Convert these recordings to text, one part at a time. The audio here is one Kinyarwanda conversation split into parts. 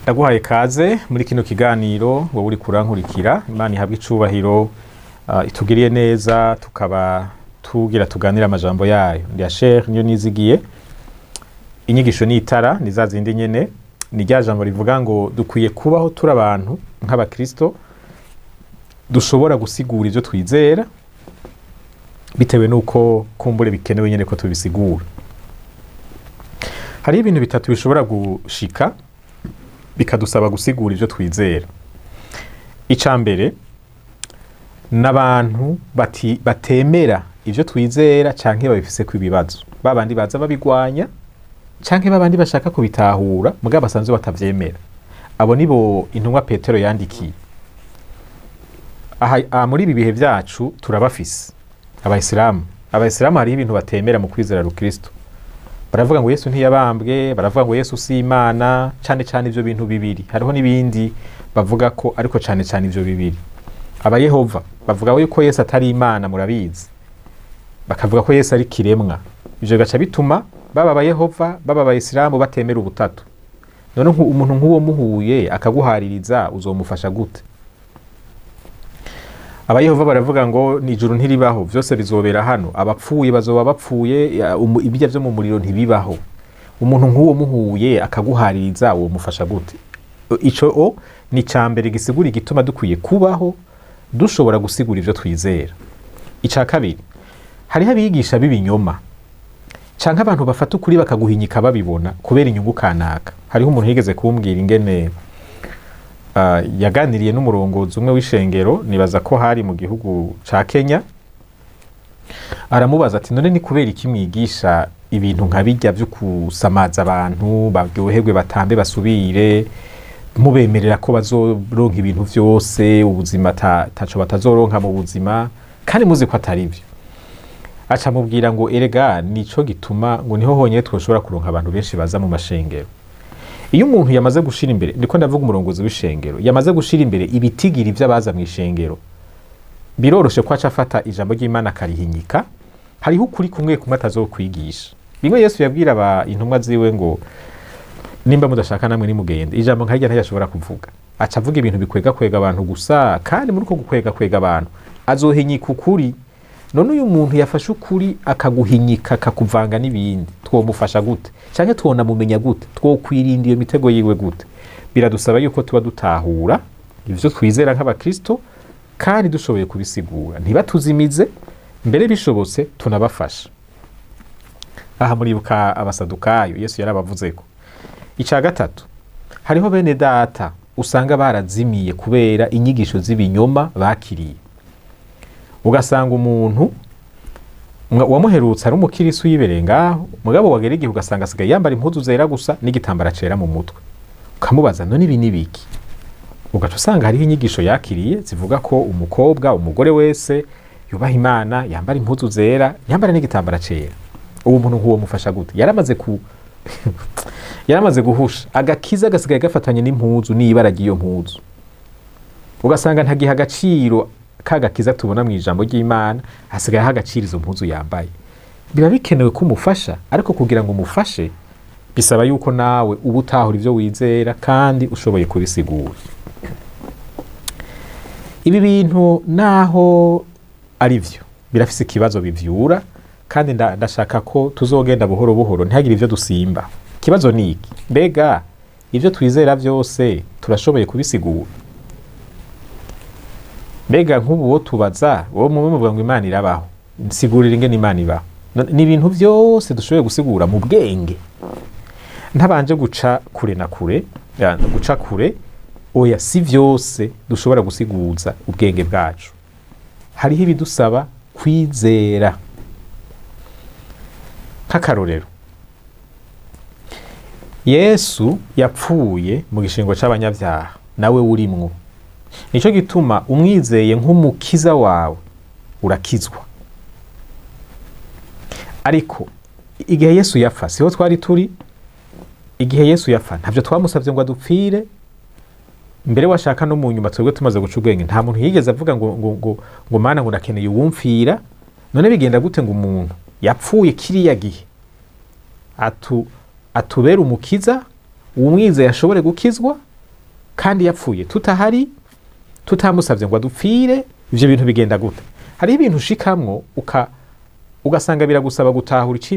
Ndaguhaye kaze muri kino kiganiro wowe uri kurankurikira. Imana ihabwe icubahiro, itugiriye neza tukaba tugira tuganira amajambo yayo. Ndi Acher niyo nizigiye. Inyigisho ni itara ni za zindi nyene, ni rya jambo rivuga ngo dukwiye kubaho turi abantu nk'abakristo dushobora gusigura ivyo twizera bitewe nuko kumbure bikenewe nyene ko tubisigura. Hari ibintu bitatu bishobora gushika bikadusaba gusigura ivyo twizera. Icambere n'abantu batemera ivyo twizera canke babifise ku ibibazo. Babandi baza babigwanya canke babandi bashaka kubitahura mugabo basanzwe batavyemera. Abo nibo intumwa Petero yandikiye. Aha muri ibi bihe vyacu turabafise Abayisilamu hari ibintu batemera mu kwizera Kristo. Baravuga ngo Yesu ntiyabambwe, baravuga ngo Yesu si Imana, cane ivyo bintu bibiri. Hariho nibindi bavuga ko ariko cane ivyo bibiri. Abayehova bavuga yuko Yesu atari Imana, murabizi. Bakavuga ko Yesu ari kiremwa. Ivyo gaca bituma baba Abayehova baba Abayisilamu batemera ubutatu. None umuntu nk'uwo muhuye akaguhaririza uzomufasha gute? Abayehova baravuga ngo nijuru ntiribaho, vyose bizobera hano, abapfuye bazoba bapfuye, ibijya vyo mu muriro ntibibaho. Umuntu nk'uwo muhuye akaguhaririza uwo mufasha gute? Ico ni cambere gisigura igituma dukwiye kubaho dushobora gusigura ivyo twizera. Ica kabiri, hariho abigisha b'ibinyoma canke abantu bafata ukuri bakaguhinyika babibona kubera inyungu kanaka. Hariho umuntu yigeze kumbwira ingene yaganiriye n'umurongozi umwe w'ishengero, nibaza ko hari mu gihugu ca Kenya. Aramubaza ati none ni kubera iki mwigisha ibintu nka bijya vyo kusamaza abantu baryoherwe batambe basubire, mubemerera ko bazoronka ibintu vyose, ubuzima taco batazoronka mu buzima, kandi muzi ko atari ivyo. Aca mubwira ngo erega nico gituma ngo niho honyene twoshobora kuronka abantu benshi baza mu mashengero. Iyo umuntu yamaze gushira imbere, ndiko ndavuga umurongozi w'ishengero, yamaze gushira imbere ibitigiri vy'abaza mu ishengero, biroroshe ko aca afata ijambo ry'Imana karihinyika. Hariho ukuri kumwe kumwe atazokwigisha. Bimwe Yesu yabwira intumwa ziwe ngo nimba mudashaka namwe nimugende. Ijambo nk'iryo ntiyashobora kuvuga. Aca avuga ibintu bikwega abantu gusa, kandi muri uko gukwega abantu azohinyika ukuri. None uyu muntu yafashe ukuri akaguhinyika akakuvanga n'ibindi, twomufasha gute? Canke twona mumenya gute? Twokwirinda iyo mitego yiwe gute? Biradusaba yuko tuba dutahura ivyo twizera nk'abakristo kandi dushoboye kubisigura, ntibatuzimize, mbere bishobotse tunabafasha. Aha muribuka abasadukayo Yesu yarabavuzeko. Ica gatatu, hariho bene data usanga barazimiye kubera inyigisho z'ibinyoma bakiriye. Ugasanga umuntu wamuherutse ari umukirisu yibereye ngaho, mugabo wagera igihe ugasanga asigaye yambara impuzu zera gusa n'igitambara cera mu mutwe. Ukamubaza none ibi ni biki? Ugaca usanga hariho inyigisho yakiriye zivuga ko umukobwa, umugore wese yubaha Imana, yambara impuzu zera, yambara n'igitambara cera. Uwo muntu nk'uwo mufasha gute? Yaramaze guhusha agakiza gasigaye gafatanye n'impuzu n'ibara ry'iyo mpuzu. Ugasanga ntagiha agaciro kagakiza tubona mu ijambo ry'Imana, hasigaye hagaciro izo mpuzu yambaye. Biba bikenewe ko umufasha, ariko kugira ngo umufashe bisaba yuko nawe uba utahura ivyo wizera kandi ushoboye kubisigura. Ibi bintu naho ari vyo birafise ikibazo bivyura, kandi ndashaka ko tuzogenda buhoro buhoro ntihagire ivyo dusimba. Ikibazo ni iki? Mbega ivyo twizera vyose turashoboye kubisigura? Mbega nk'ubu wo tubaza, wo muvuga ngo Imana irabaho, nsigurira ingene Imana ibaho. Ni ibintu vyose dushoboye gusigura mu bwenge, ntabanje guca kure na kure, guca kure. Oya, si vyose dushobora gusiguza ubwenge bwacu. Hariho ibidusaba kwizera. Nk'akarorero, Yesu yapfuye mu gishingo c'abanyavyaha, nawe urimwo. Nico gituma umwizeye nk'umukiza wawe urakizwa. Ariko igihe Yesu yapfa siho twari turi. Igihe Yesu yapfa ntavyo twamusavye ngo adupfire. Mbere washaka no mu nyuma twebwe tumaze guca ubwenge, nta muntu yigeze avuga ngo Mana ngo nakeneye uwumfira. None bigenda gute ngo umuntu yapfuye kiriya gihe atubera umukiza, umwizeye ashobore gukizwa, kandi yapfuye tutahari, tutamusavye ngo adupfire, ivyo bintu bigenda gute? Hari ibintu ushikamwo ugasanga biragusaba gutahura ico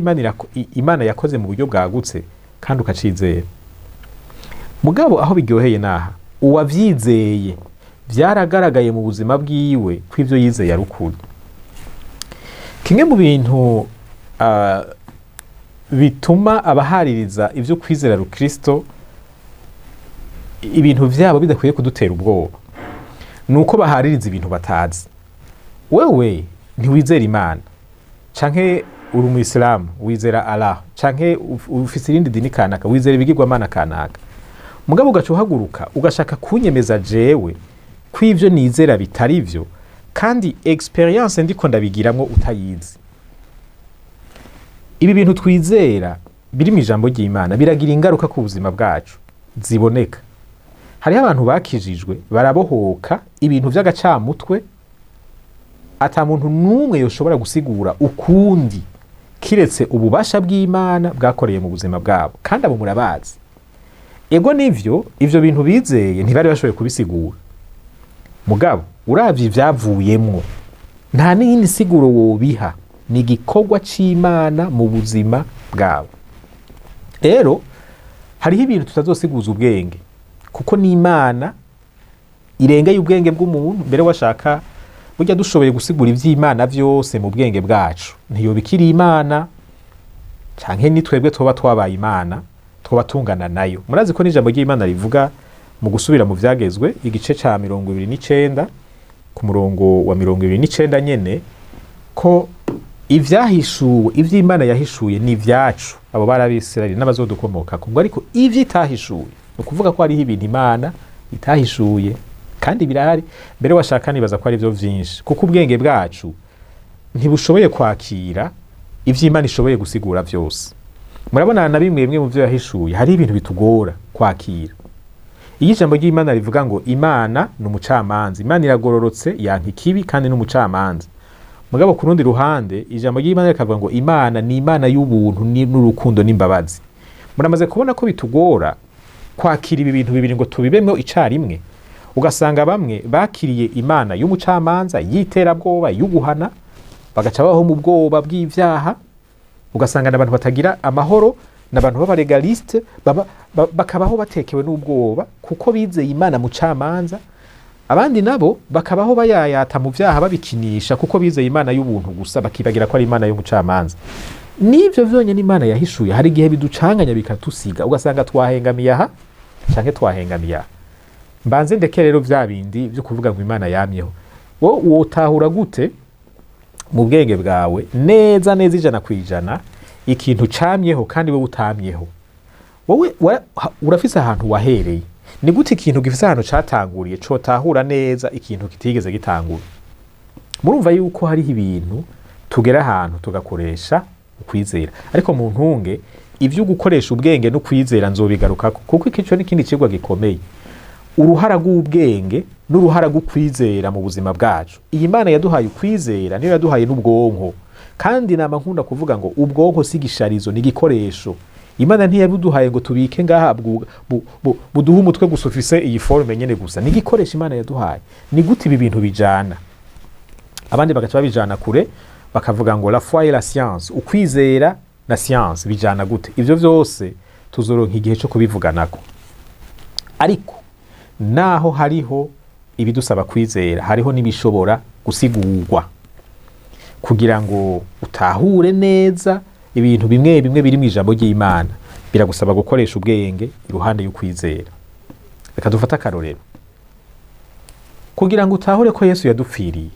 Imana yakoze mu buryo bwagutse kandi ukacizera. Mugabo aho biryoheye naha, uwavyizeye vyaragaragaye mu buzima bwiwe ko ivyo yizeye ari ukuri. Kimwe mu bintu bituma abahaririza ivyo kwizera Kristo ibintu vyabo bidakwiye kudutera ubwoba, nuko bahaririza ibintu batazi. Wewe ntiwizera Imana, canke uri umuyisilamu wizera Allah, canke ufise irindi dini kanaka wizera ibigirwamana kanaka, mugabo ugaca uhaguruka ugashaka kunyemeza jewe ko ivyo nizera bitari vyo, kandi experience ndiko ndabigiramwo utayizi. Ibi bintu twizera biri mu ijambo ry'Imana biragira ingaruka ku buzima bwacu ziboneka. Hariho abantu bakijijwe barabohoka ibintu vy'agacamutwe ata muntu numwe yoshobora gusigura ukundi kiretse ububasha bw'Imana bwakoreye mu buzima bwabo, kandi abo murabazi. Ego nivyo ivyo bintu bizeye ntibari bashoboye kubisigura, mugabo uravye ivyavuyemwo nta n'iyindi siguro wobiha, ni igikorwa c'Imana mu buzima bwabo. Rero hariho ibintu tutazosiguza ubwenge, kuko ni Imana irengeye ubwenge bw'umuntu. Mbere washaka burya dushoboye gusigura ivy'Imana vyose mu bwenge bwacu, ntiyo bikiri Imana, canke ni twebwe twoba twabaye Imana, twoba tungana nayo. Murazi ko n'ijambo ry'Imana rivuga mu gusubira mu vyagezwe igice ca 29 ku murongo wa 29 nyene ko ivyahishuwe, ivy'Imana yahishuye ni vyacu, abo barabisirayeli n'abazodukomoka kubwo, ariko ivyo itahishuye no kuvuga ko hariho ibintu Imana itahishuye kandi birahari. Mbere washaka nibaza ko ari vyo vyinshi, kuko ubwenge bwacu ntibushoboye kwakira ivy'Imana ishoboye gusigura vyose. Murabona na bimwe bimwe mu vyo yahishuye hari ibintu bitugora kwakira. Iyo ijambo ry'Imana rivuga ngo Imana n'umucamanza, Imana iragororotse yanka ikibi kandi n'umucamanza, mugabo ku rundi ruhande ijambo ry'Imana rikavuga ngo Imana ni Imana y'ubuntu n'urukundo n'imbabazi. Muramaze kubona ko bitugora kwakira ibi bintu bibiri ngo tubibemwo icarimwe. Ugasanga bamwe bakiriye Imana y'umucamanza, y'iterabwoba, y'uguhana, bagaca baho mu bwoba bw'ivyaha. Ugasanga n'abantu batagira amahoro, n'abantu b'abaregaliste bakabaho batekewe n'ubwoba kuko bizeye Imana mucamanza. Abandi nabo bakabaho bayayata mu vyaha babikinisha kuko bizeye Imana y'ubuntu gusa, bakibagira ko ari Imana y'umucamanza. Nivyo vyonyene Imana yahishuye hari igihe biducanganya bikatusiga, ugasanga twahengamiye aha canke twahengamiye aha. Mbanze ndeke rero vya bindi vyo kuvuga ngo Imana yamyeho. Wo wotahura gute mu bwenge bwawe neza neza 100% ikintu camyeho kandi we utamyeho? Wowe urafise ahantu wahereye, ni gute ikintu gifise ahantu catanguriye cotahura neza ikintu kitigeze gitangura? Murumva yuko hari ibintu tugera ahantu tugakoresha ukwizera, ariko mu ntunge ivyo gukoresha ubwenge no kwizera nzobigarukako, kuko ikico n'ikindi cigwa gikomeye. Uruhara rw'ubwenge n'uruhara rw'ukwizera mu buzima bwacu. Iyi Imana yaduhaye ukwizera, niyo yaduhaye n'ubwonko, kandi nama nkunda kuvuga ngo ubwonko si gisharizo, ni gikoresho. Imana ntiyabuduhaye ngo tubike ngaha buduha umutwe gusa ufise iyi forme nyene gusa, ni gikoresho Imana yaduhaye. Ni gute ibi bintu bijana? Abandi bagaca babijana kure bakavuga ngo la foi et la science, ukwizera na science bijana gute? Ivyo vyose tuzoronka igihe cyo kubivuganako. Ariko naho hariho ibidusaba kwizera, hariho nibishobora gusigurwa kugira ngo utahure neza ibintu bimwe bimwe biri mu ijambo ry'Imana. Biragusaba gukoresha ubwenge iruhande y'ukwizera. Reka dufata akarorero. Kugira ngo utahure ko Yesu yadupfiriye,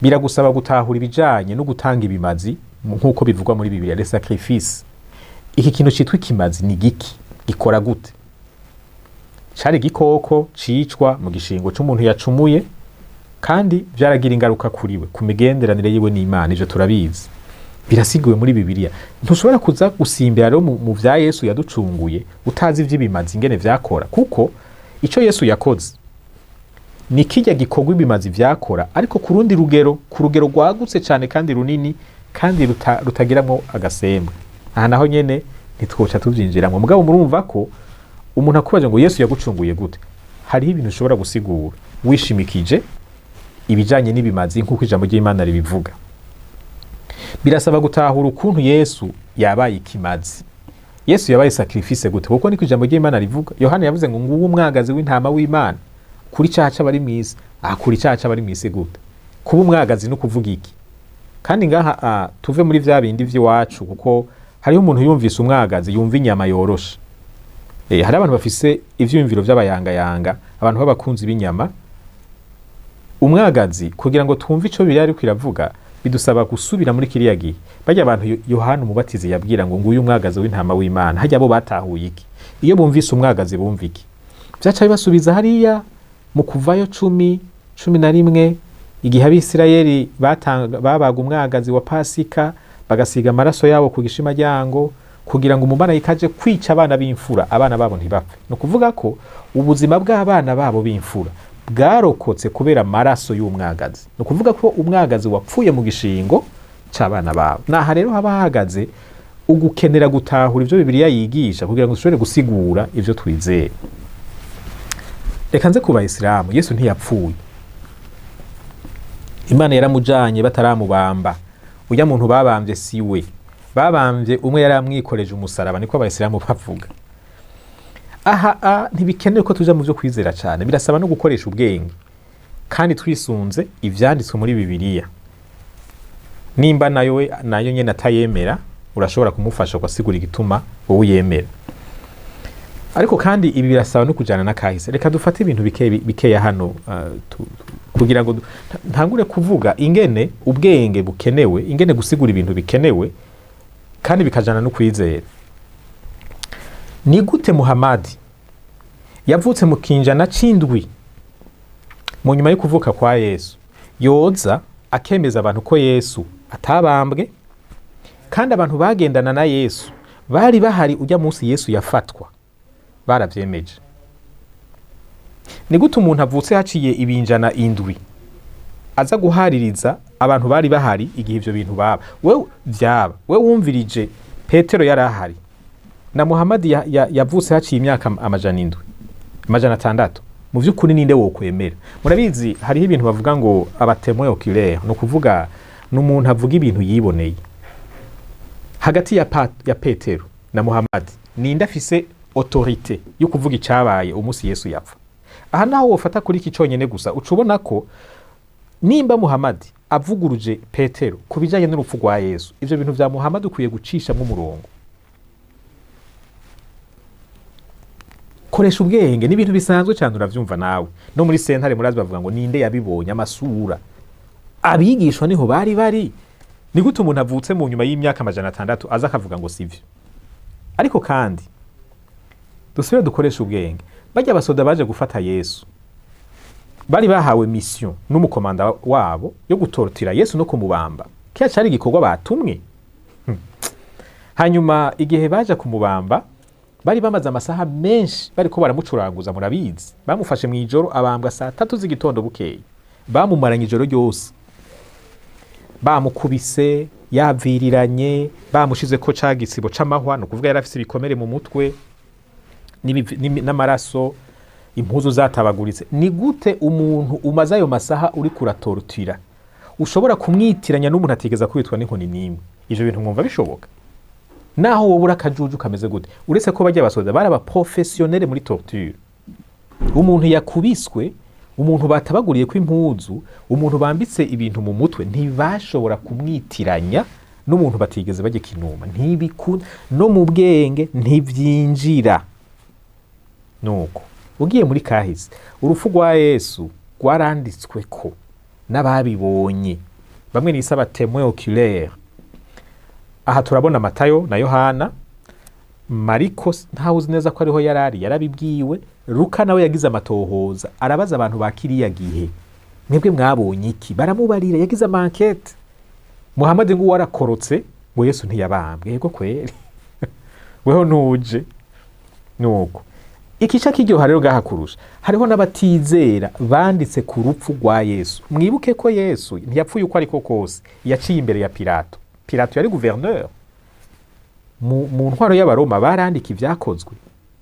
biragusaba gutahura ibijanye no gutanga ibimazi nkuko bivugwa muri Bibiliya, les sacrifices. Iki kintu citwa ikimazi ni giki? Gikora gute? Cari gikoko cicwa mu gishingo c'umuntu yacumuye, kandi vyaragira ingaruka kuriwe ku migenderanire yiwe n'Imana. Ivyo turabizi, birasiguwe muri Bibiliya. Ntushobora kuza gusimbira rero mu vya Yesu yaducunguye utazi ivy'ibimazi ingene vyakora, kuko ico Yesu yakoze ni kijya gikorwa ibimazi vyakora, ariko ku rundi rugero, ku rugero rwagutse cyane kandi runini, kandi rutagiramo agasembwa. Aha naho nyene ntitwoca tuvyinjiramwe, mugabo murumva ko umuntu akubaje ngo Yesu yagucunguye gute, hariho ibintu ushobora gusigura wishimikije ibijanye n'ibimazi nk'uko ijambo ry'Imana ribivuga. Birasaba gutahura ukuntu Yesu yabaye ikimazi. Yesu yabaye sacrifice gute, kuko niko ijambo ry'Imana rivuga. Yohana yavuze ngo nguwo umwagazi w'intama w'Imana kuri caca bari mwisi. Kuri caca bari mwisi gute? Kuba umwagazi no kuvuga iki? Kandi ngaha tuve muri vya bindi vy'iwacu, kuko hariho umuntu yumvise umwagazi yumva inyama yoroshe. Hari abantu bafise ivyumviro vy'abayangayanga, abantu b'abakunzi b'inyama. Umwagazi kugira ngo twumve ico biri ari kwiravuga bidusaba gusubira muri kiriya gihe. Bajya abantu Yohana umubatizi yabwira ngo nguyu umwagazi w'intama w'Imana, hajya bo batahuye iki? Iyo bumvise umwagazi bumva iki? Vyaca bibasubiza hariya mu Kuvayo 10:11 igihe Abisirayeli babaga umwagazi wa Pasika bagasiga amaraso yabo ku gishimaryango kugira ngo umumarayika aje kwica abana b'imfura, abana babo ntibapfe. No kuvuga ko ubuzima bw'abana babo b'imfura bwarokotse kubera amaraso y'umwagazi. No kuvuga ko umwagazi wapfuye mu gishingo c'abana babo. Naha rero haba hahagaze ugukenera gutahura ivyo Bibiliya yigisha kugira ngo dushobore gusigura ivyo twizeye. Reka nze ku Bayisilamu, Yesu ntiyapfuye. Imana yaramujanye bataramubamba. Uya muntu babambye siwe. Babambye umwe yaramwikoreje umusaraba, niko Abayisilamu bavuga. Ntibikenewe ko tuja mu vyo kwizera cyane, birasaba no gukoresha ubwenge kandi twisunze ivyanditswe muri Bibiliya. Nimba nayo nyene atayemera, urashobora kumufasha kwasigura igituma wowe yemera. Ariko kandi ibi birasaba no kujana na kahise. Reka dufate ibintu bikeya hano kugira ngo ntangure kuvuga ingene ubwenge bukenewe, ingene gusigura ibintu bikenewe kandi bikajana no kwizera. Ni gute Muhammad yavutse mu kinjana c'indwi mu nyuma yo kuvuka kwa Yesu yoza akemeza abantu ko Yesu atabambwe, kandi abantu bagendana na Yesu bari bahari ujya munsi Yesu yafatwa baravyemeje? Ni gute umuntu avutse haciye ibinjana indwi aza guhaririza abantu bari bahari igihe ivyo bintu baba? We wumvirije Petero yari ahari na Muhammad yavutse haciye imyaka amajana 600. Mu vy'ukuri ninde wo kwemera? Murabizi hariho ibintu bavuga ngo abatemwe oculaire, no kuvuga n'umuntu avuga ibintu yiboneye. Hagati ya Petero na Muhammad ninde afise autorité yo kuvuga icabaye umunsi Yesu yapfa? Aha naho wofata kuri iki cyonyene gusa ucubona ko nimba Muhammad avuguruje Petero kubijanye n'urupfu rwa Yesu, ivyo bintu vya Muhammad ukwiye gucisha mu murongo. Koresha ubwenge, ni ibintu bisanzwe cyane uravyumva nawe. No muri sentare murazi bavuga ngo ninde yabibonye amasura. Abigishwa niho bari. Ni gute umuntu avutse mu nyuma y'imyaka amajana 600 aza akavuga ngo sivyo? Ariko kandi dusubire dukoresha ubwenge. Bajya abasoda baje gufata Yesu bari bahawe mission n'umukomanda wabo yo gutortira Yesu no kumubamba. Kiya cari igikorwa batumwe. Hanyuma igihe baje kumubamba bari bamaze amasaha menshi bariko baramucuranguza, murabizi. Bamufashe mu ijoro abambwa saa 3 z'igitondo bukeye. Bamumaranye ijoro ryose. Bamukubise, yaviriranye, bamushize ko cagisibo c'amahwa, no kuvuga yarafise ibikomere mu mutwe n'amaraso, impuzu zatabaguritse. Ni gute umuntu umaze ayo masaha uri kuratortira ushobora kumwitiranya n'umuntu atigeza kwitwa n'inkoni nimwe? Ivyo bintu mwumva bishoboka? Naho wowe urakajuju kameze gute? Uretse ko bajya basoza bari aba professionnel muri torture. Umuntu yakubiswe, umuntu batabaguriye ko impuzu, umuntu bambitse ibintu mu mutwe, ntibashobora kumwitiranya n'umuntu batigeze bajye kinuma. Ntibikunda no mu bwenge ntivyinjira. Nuko ugiye muri kahise, urupfu rwa Yesu rwaranditswe ko n'ababibonye, bamwe nisa batemwe oculaire. Aha turabona Matayo na Yohana. Mariko ntawuzi neza ko ariho yarabibwiwe. Luka nawe yagize amatohoza, arabaza abantu bakiriya gihe, mwebwe mwabonye iki? Baramubarira, yagize enquête. Muhammad ngo warakorotse ngo Yesu ntiyabambwe. Yego kweri. Weho ntuje. Nuko ikica kiryoha rero gahakurusha, hariho n'abatizera banditse ku rupfu rwa Yesu. Mwibuke ko Yesu ntiyapfuye uko ariko kose, yaciye imbere ya Pilato. Pilato yari gouverneur. Mu ntwaro y'abaroma barandika ivyakozwe.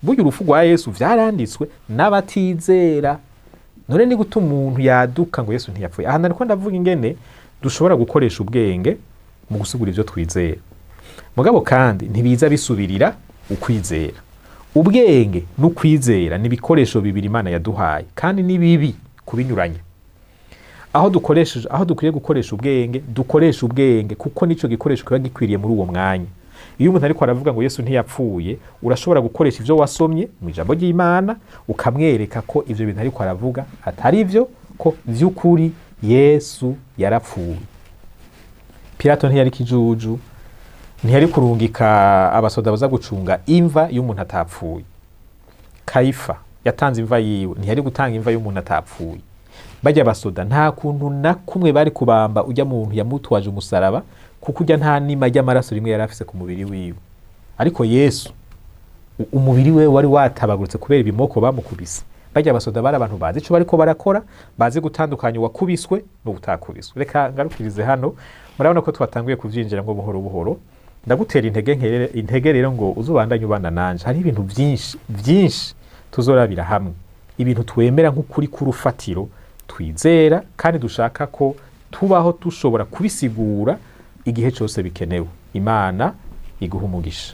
burya urupfu rwa Yesu vyaranditswe n'abatizera. None ni gute umuntu yaduka ngo Yesu ntiyapfuye? Aha nariko ndavuga ingene dushobora gukoresha ubwenge mu gusigura ivyo twizera, mugabo kandi ntibiza bisubirira ukwizera. Ubwenge n'ukwizera ni ibikoresho bibiri Imana yaduhaye, kandi ni bibi kubinyuranya. Aho dukwiye gukoresha ubwenge, dukoresha ubwenge kuko nico gikoresho kiba gikwiriye muri uwo mwanya. Iyo umuntu ariko aravuga ngo Yesu ntiyapfuye, urashobora gukoresha ivyo wasomye mu ijambo ry'Imana ukamwereka ko ivyo bintu ariko aravuga atari vyo, ko vy'ukuri Yesu yarapfuye. Pilato ntiyari kijuju, ntiyari kurungika abasoda baza gucunga imva y'umuntu atapfuye. Kayifa yatanze imva yiwe, ntiyari gutanga imva y'umuntu atapfuye. Bajya abasoda nta kuntu na kumwe bari kubamba ujya muntu yamutwaje umusaraba, kuko ujya nta nima ry'amaraso rimwe yari afise ku mubiri wiwe. Ariko Yesu umubiri we wari watabagurutse kubera ibimoko bamukubise. Bajya abasoda bari abantu bazi ico bariko barakora, bazi gutandukanya uwakubiswe n'ubutakubiswe. Reka ngarukirize hano, murabona ko twatanguye kuvyinjira ngo buhoro buhoro. Ndagutera intege rero ngo uzubandanye ubana nanje. Hari ibintu vyinshi tuzorabira hamwe, ibintu twemera nk'ukuri k'urufatiro twizera, kandi dushaka ko tubaho dushobora kubisigura igihe cyose bikenewe. Imana iguha umugisha.